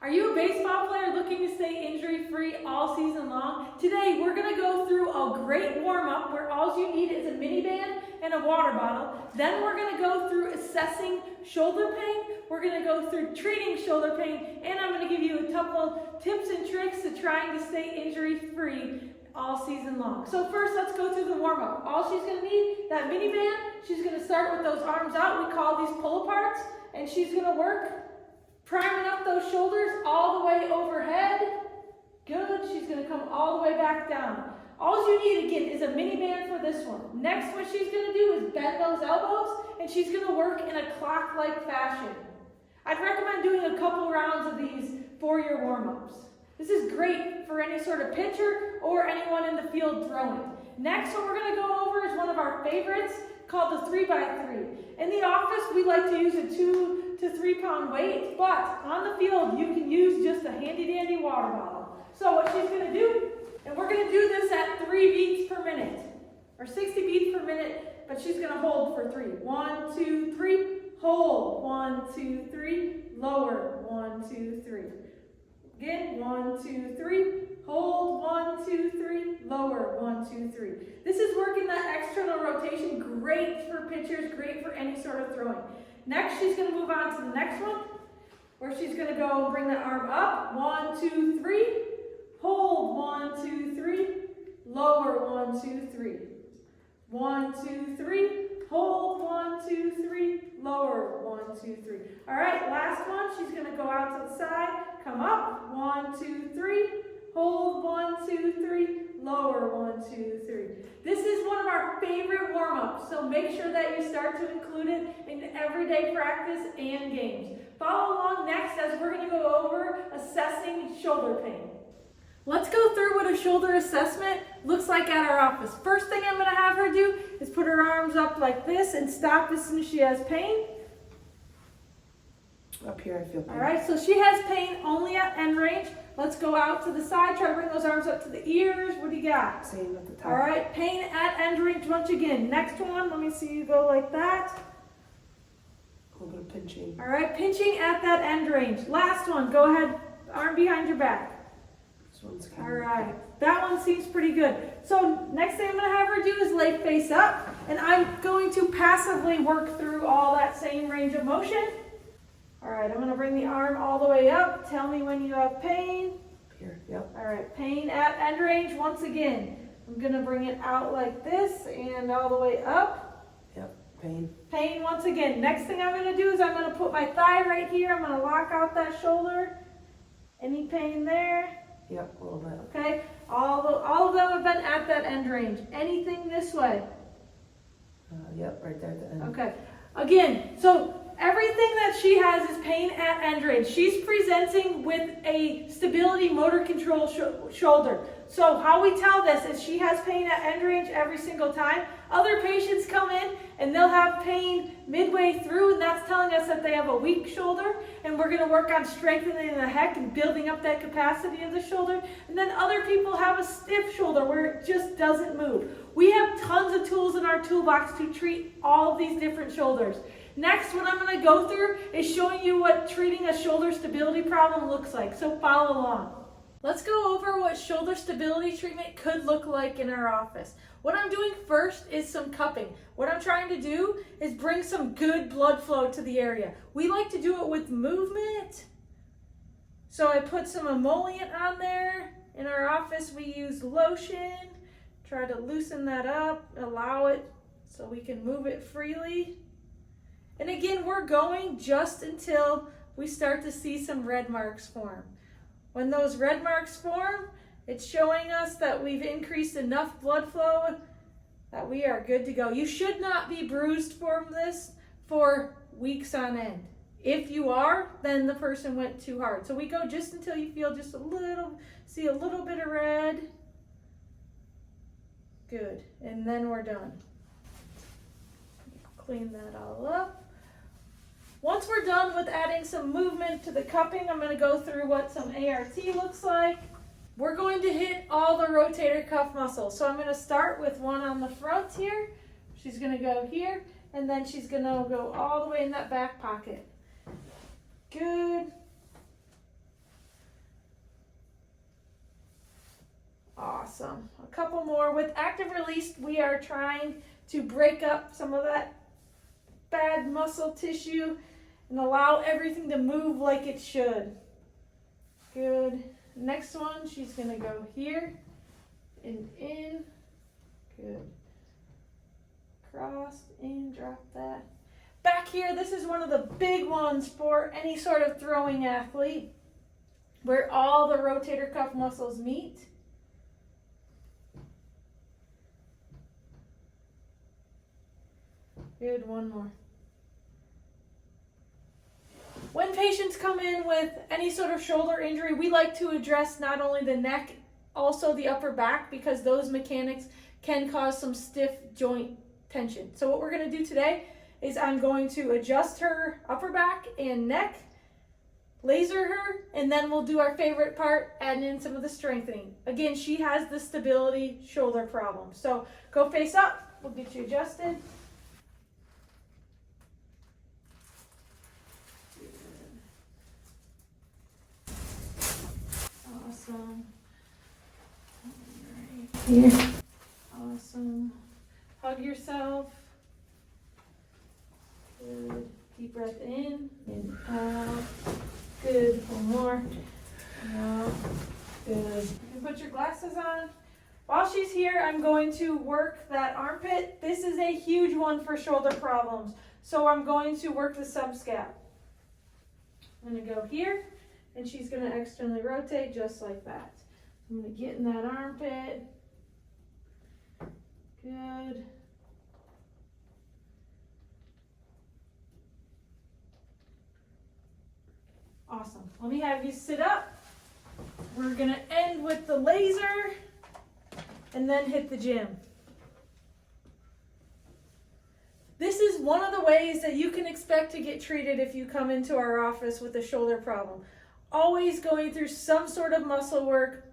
Are you a baseball player looking to stay injury-free all season long? Today, we're going to go through a great warm-up where all you need is a minivan and a water bottle. Then we're going to go through assessing shoulder pain. We're going to go through treating shoulder pain, and I'm going to give you a couple tips and tricks to trying to stay injury-free all season long. So first, let's go through the warm-up. All she's going to need, that minivan, she's going to start with those arms out. We call these pull-aparts, and she's going to work priming up those shoulders all the way overhead. Good. She's going to come all the way back down. All you need, again, is a minivan for this one. Next, what she's going to do is bend those elbows, and she's going to work in a clock-like fashion. I'd recommend doing a couple rounds of these for your warm-ups. This is great for any sort of pitcher or anyone in the field throwing. Next, what we're going to go over is one of our favorites called the 3x3. In the office, we like to use a 2 to 3 pound weight, but on the field, you can use just a handy-dandy water bottle. So what she's going to do, and we're going to do this at 3 beats per minute, or 60 beats per minute, but she's going to hold for 3. 1, 2, 3, hold. 1, 2, 3, lower. 1, 2, 3. Again, 1, 2, 3, hold. 1, 2, 3, lower. 1, 2, 3. This is working that external rotation, great for pitchers, great for any sort of throwing. Next, she's going to move on to the next one, where she's going to go and bring the arm up. 1, 2, 3, hold. 1, 2, 3, lower. 1, 2, 3. 1, 2, 3, hold. 1, 2, 3, lower. 1, 2, 3. All right, last one. She's going to go out to the side, come up. 1, 2, 3, hold. 1, 2, 3, lower. 1, 2, 3. This is one of our favorite warm-ups, so make sure that you start to include it in everyday practice and games. Follow along next as we're going to go over assessing shoulder pain. Let's go through what a shoulder assessment looks like at our office. First thing I'm going to have her do is put her arms up like this and stop as soon as she has pain. Up here, I feel pain. All right, so she has pain only at end range. Let's go out to the side. Try to bring those arms up to the ears. What do you got? Same at the top. All right, pain at end range once again. Next one, let me see you go like that. A little bit of pinching. All right, pinching at that end range. Last one, go ahead, arm behind your back. This one's kind All of right, that one seems pretty good. So next thing I'm going to have her do is lay face up, and I'm going to passively work through all that same range of motion. All right, I'm going to bring the arm all the way up. Tell me when you have pain. here. Yep. All right, pain at end range once again. I'm going to bring it out like this and all the way up. Yep. Pain. Pain once again. Next thing I'm going to do is I'm going to put my thigh right here. I'm going to lock out that shoulder. Any pain there? Yep, a little bit. Okay, all of them have been at that end range. Anything this way? Yep, right there at the end. Okay, again, so everything that she has is pain at end range. She's presenting with a stability motor control shoulder. So how we tell this is she has pain at end range every single time. Other patients come in and they'll have pain midway through, and that's telling us that they have a weak shoulder, and we're going to work on strengthening the neck and building up that capacity of the shoulder. And then other people have a stiff shoulder where it just doesn't move. We have tons of tools in our toolbox to treat all of these different shoulders. Next, what I'm going to go through is showing you what treating a shoulder stability problem looks like, so follow along. Let's go over what shoulder stability treatment could look like in our office. What I'm doing first is some cupping. What I'm trying to do is bring some good blood flow to the area. We like to do it with movement. So I put some emollient on there. In our office, we use lotion. Try to loosen that up, allow it so we can move it freely. And again, we're going just until we start to see some red marks form. When those red marks form, it's showing us that we've increased enough blood flow that we are good to go. You should not be bruised from this for weeks on end. If you are, then the person went too hard. So we go just until you feel just see a little bit of red. Good, and then we're done. Clean that all up. Once we're done with adding some movement to the cupping, I'm going to go through what some ART looks like. We're going to hit all the rotator cuff muscles. So I'm going to start with one on the front here. She's going to go here, and then she's going to go all the way in that back pocket. Good. Awesome. A couple more. With active release, we are trying to break up some of that bad muscle tissue and allow everything to move like it should. Good. Next one, she's going to go here and in. Good. Cross, in, drop that. Back here, this is one of the big ones for any sort of throwing athlete, where all the rotator cuff muscles meet. Good, one more. When patients come in with any sort of shoulder injury, we like to address not only the neck, also the upper back, because those mechanics can cause some stiff joint tension. So what we're going to do today is I'm going to adjust her upper back and neck, laser her, and then we'll do our favorite part, add in some of the strengthening. Again, she has the stability shoulder problem. So go face up, we'll get you adjusted. Awesome. Right here. Awesome. Hug yourself. Good. Deep breath in and out. Good. One more. Out. Good. You can put your glasses on. While she's here, I'm going to work that armpit. This is a huge one for shoulder problems. So I'm going to work the subscap. I'm going to go here, and she's going to externally rotate just like that. I'm going to get in that armpit. Good. Awesome. Let me have you sit up. We're going to end with the laser and then hit the gym. This is one of the ways that you can expect to get treated if you come into our office with a shoulder problem. Always going through some sort of muscle work,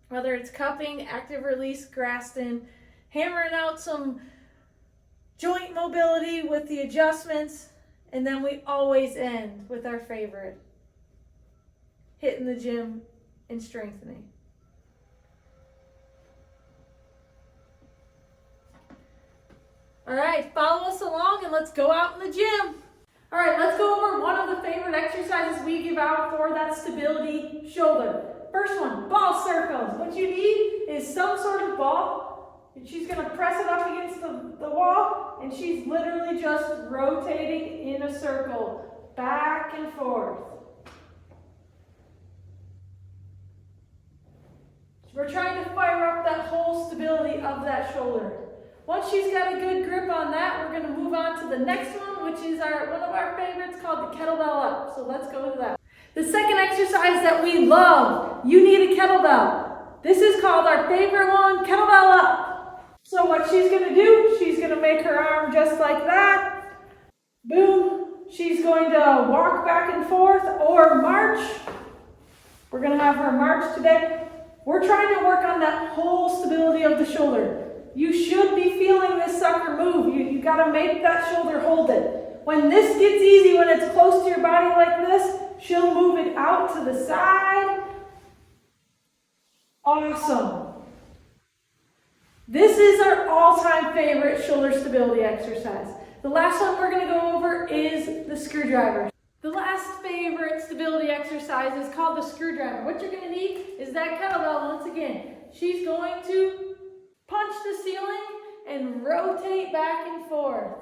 whether it's cupping, active release, Graston, hammering out some joint mobility with the adjustments, and then we always end with our favorite, hitting the gym and strengthening. All right, follow us along and let's go out in the gym. All right, let's go over one of the favorite exercises we give out for that stability shoulder. First one, ball circles. What you need is some sort of ball, and she's going to press it up against the wall, and she's literally just rotating in a circle, back and forth. We're trying to fire up that whole stability of that shoulder. Once she's got a good grip on that, we're going to move on to the next one, which is one of our favorites called the kettlebell up. So let's go to that. The second exercise that we love, you need a kettlebell. This is called our favorite one, kettlebell up. So what she's going to do, she's going to make her arm just like that. Boom. She's going to walk back and forth or march. We're going to have her march today. We're trying to work on that whole stability of the shoulder. You should be feeling this sucker move. You got to make that shoulder hold it. When this gets easy, when it's close to your body like this, she'll move it out to the side. Awesome. This is our all-time favorite shoulder stability exercise. The last one we're going to go over is the screwdriver. The last favorite stability exercise is called the screwdriver. What you're going to need is that kettlebell once again. She's going to punch the ceiling and rotate back and forth.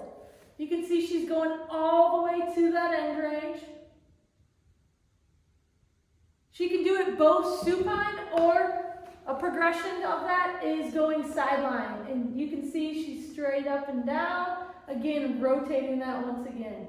You can see she's going all the way to that end range. She can do it both supine, or a progression of that is going sideline. And you can see she's straight up and down. Again, rotating that once again.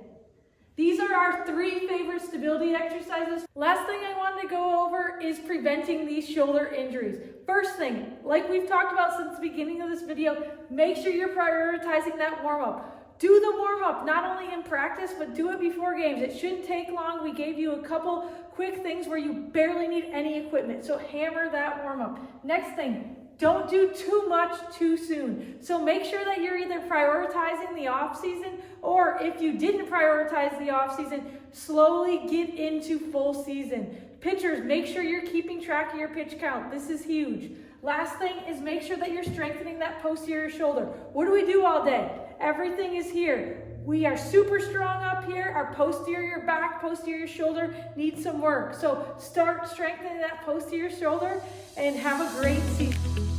These are our three favorite stability exercises. Last thing I wanted to go over is preventing these shoulder injuries. First thing, like we've talked about since the beginning of this video, make sure you're prioritizing that warm-up. Do the warm-up, not only in practice, but do it before games. It shouldn't take long. We gave you a couple quick things where you barely need any equipment, so hammer that warm-up. Next thing, don't do too much too soon. So make sure that you're either prioritizing the off-season, or if you didn't prioritize the off-season, slowly get into full season. Pitchers, make sure you're keeping track of your pitch count. This is huge. Last thing is make sure that you're strengthening that posterior shoulder. What do we do all day? Everything is here. We are super strong up here. Our posterior back, posterior shoulder needs some work. So start strengthening that posterior shoulder and have a great season.